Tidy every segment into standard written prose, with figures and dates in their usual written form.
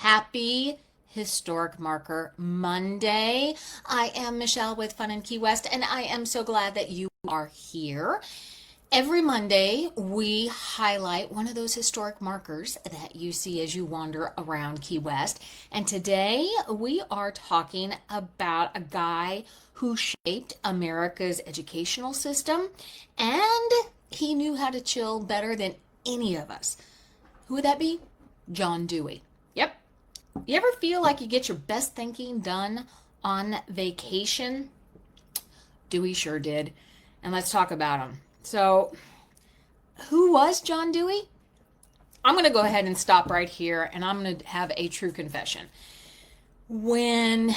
Happy Historic Marker Monday. I am Michele with Fun in Key West, and I am so glad that you are here. Every Monday, we highlight one of those historic markers that you see as you wander around Key West. And today, we are talking about a guy who shaped America's educational system, and he knew how to chill better than any of us. Who would that be? John Dewey. Yep. You ever feel like you get your best thinking done on vacation? Dewey sure did. And let's talk about him. So, who was John Dewey? I'm going to go ahead and stop right here, and I'm going to have a true confession. When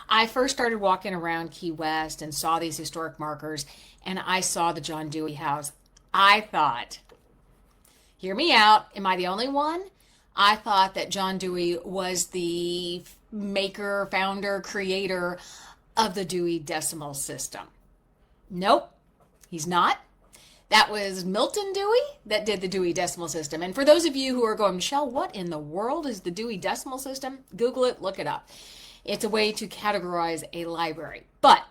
I first started walking around Key West and saw these historic markers, and I saw the John Dewey House, I thought, hear me out, am I the only one? I thought that John Dewey was the maker, founder, creator of the Dewey Decimal System. Nope, he's not. That was Milton Dewey that did the Dewey Decimal System. And for those of you who are going, Michele, what in the world is the Dewey Decimal System? Google it, look it up. It's a way to categorize a library. But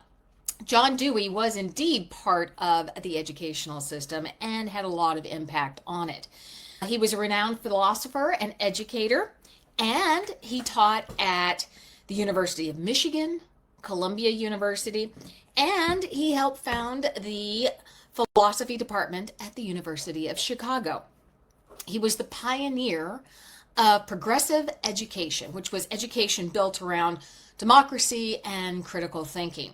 John Dewey was indeed part of the educational system and had a lot of impact on it. He was a renowned philosopher and educator, and he taught at the University of Michigan, Columbia University, and he helped found the philosophy department at the University of Chicago. He was the pioneer of progressive education, which was education built around democracy and critical thinking.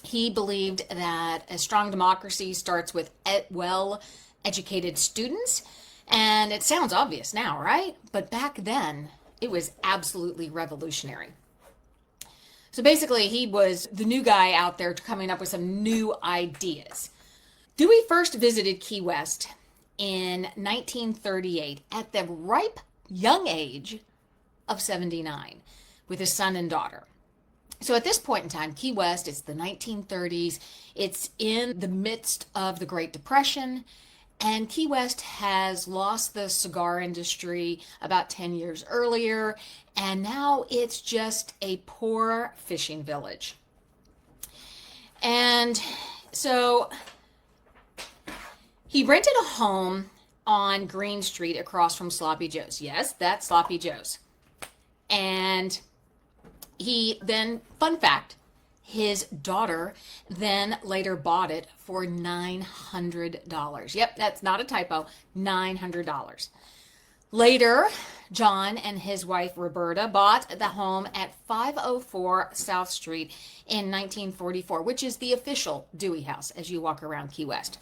He believed that a strong democracy starts with well-educated students, and it sounds obvious now, right? But back then, it was absolutely revolutionary. So basically, he was the new guy out there coming up with some new ideas. Dewey first visited Key West in 1938 at the ripe young age of 79 with his son and daughter. So at this point in time, Key West, it's the 1930s, it's in the midst of the Great Depression, and Key West has lost the cigar industry about 10 years earlier, and now it's just a poor fishing village. And so he rented a home on Green Street across from Sloppy Joe's. Yes, that's Sloppy Joe's. And he then, fun fact, his daughter then later bought it for $900. Yep, that's not a typo, $900. Later, John and his wife Roberta bought the home at 504 South Street in 1944, which is the official Dewey House as you walk around Key West.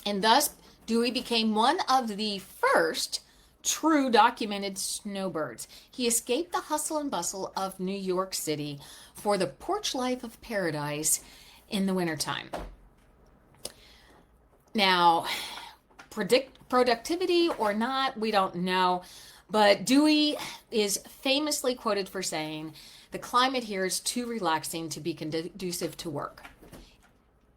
And thus, Dewey became one of the first true documented snowbirds. He escaped the hustle and bustle of New York City for the porch life of paradise in the wintertime. Now, productivity or not, we don't know, but Dewey is famously quoted for saying, "The climate here is too relaxing to be conducive to work."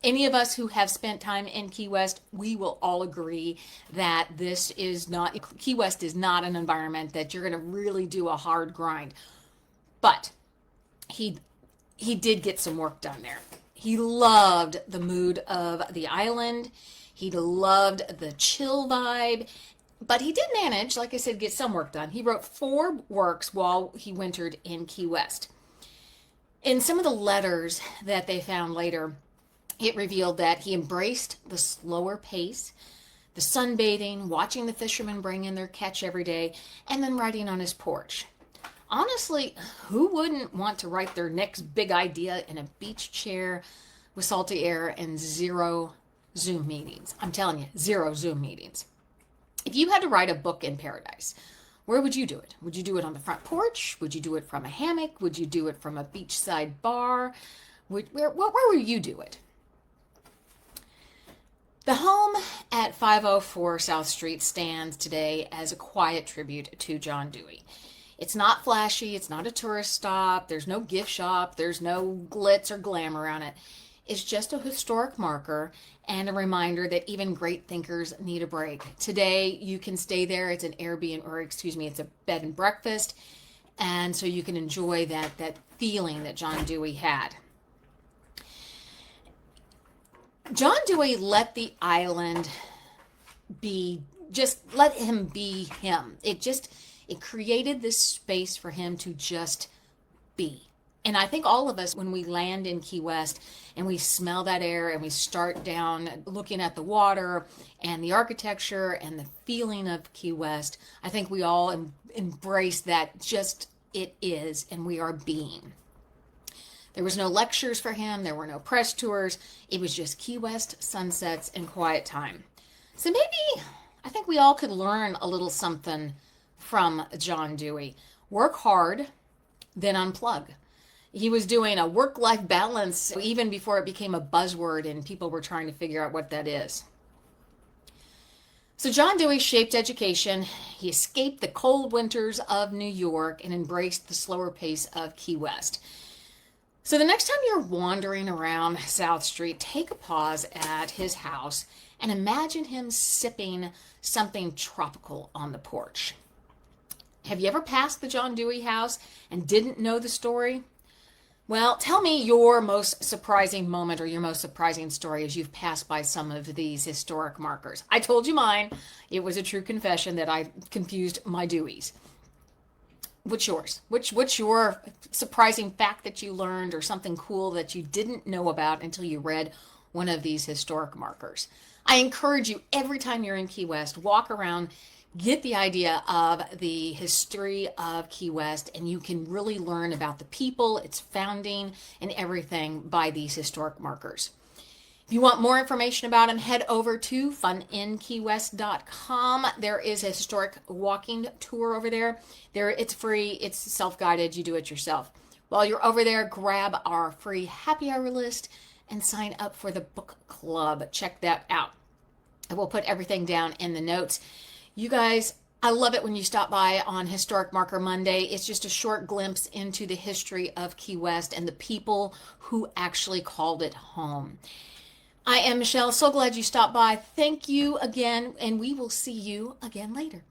Any of us who have spent time in Key West, we will all agree that Key West is not an environment that you're going to really do a hard grind. But he did get some work done there. He loved the mood of the island. He loved the chill vibe. But he did manage, like I said, get some work done. He wrote 4 works while he wintered in Key West. In some of the letters that they found later, it revealed that he embraced the slower pace, the sunbathing, watching the fishermen bring in their catch every day, and then writing on his porch. Honestly, who wouldn't want to write their next big idea in a beach chair with salty air and 0 Zoom meetings? I'm telling you, 0 Zoom meetings. If you had to write a book in paradise, where would you do it? Would you do it on the front porch? Would you do it from a hammock? Would you do it from a beachside bar? Where would you do it? The home at 504 South Street stands today as a quiet tribute to John Dewey. It's not flashy, it's not a tourist stop, there's no gift shop, there's no glitz or glamour on it. It's just a historic marker and a reminder that even great thinkers need a break. Today, you can stay there. It's an Airbnb, it's a bed and breakfast. And so you can enjoy that feeling that John Dewey had. John Dewey let the island be, just let him be him. It created this space for him to just be. And I think all of us, when we land in Key West and we smell that air and we start down looking at the water and the architecture and the feeling of Key West, I think we all embrace that just it is, and we are being. There was no lectures for him. There were no press tours. It was just Key West sunsets and quiet time. So maybe I think we all could learn a little something from John Dewey. Work hard, then unplug. He was doing a work-life balance even before it became a buzzword and people were trying to figure out what that is. So John Dewey shaped education. He escaped the cold winters of New York and embraced the slower pace of Key West. So the next time you're wandering around South Street, take a pause at his house and imagine him sipping something tropical on the porch. Have you ever passed the John Dewey house and didn't know the story? Well, tell me your most surprising moment or your most surprising story as you've passed by some of these historic markers. I told you mine. It was a true confession that I confused my Deweys. What's yours? What's your surprising fact that you learned or something cool that you didn't know about until you read one of these historic markers? I encourage you every time you're in Key West, walk around, get the idea of the history of Key West, and you can really learn about the people, its founding, and everything by these historic markers. If you want more information about them, head over to FunInKeyWest.com. There is a historic walking tour over there. It's free, it's self-guided, you do it yourself. While you're over there, grab our free happy hour list and sign up for the book club. Check that out. I will put everything down in the notes. You guys, I love it when you stop by on Historic Marker Monday. It's just a short glimpse into the history of Key West and the people who actually called it home. I am Michele. So glad you stopped by. Thank you again, and we will see you again later.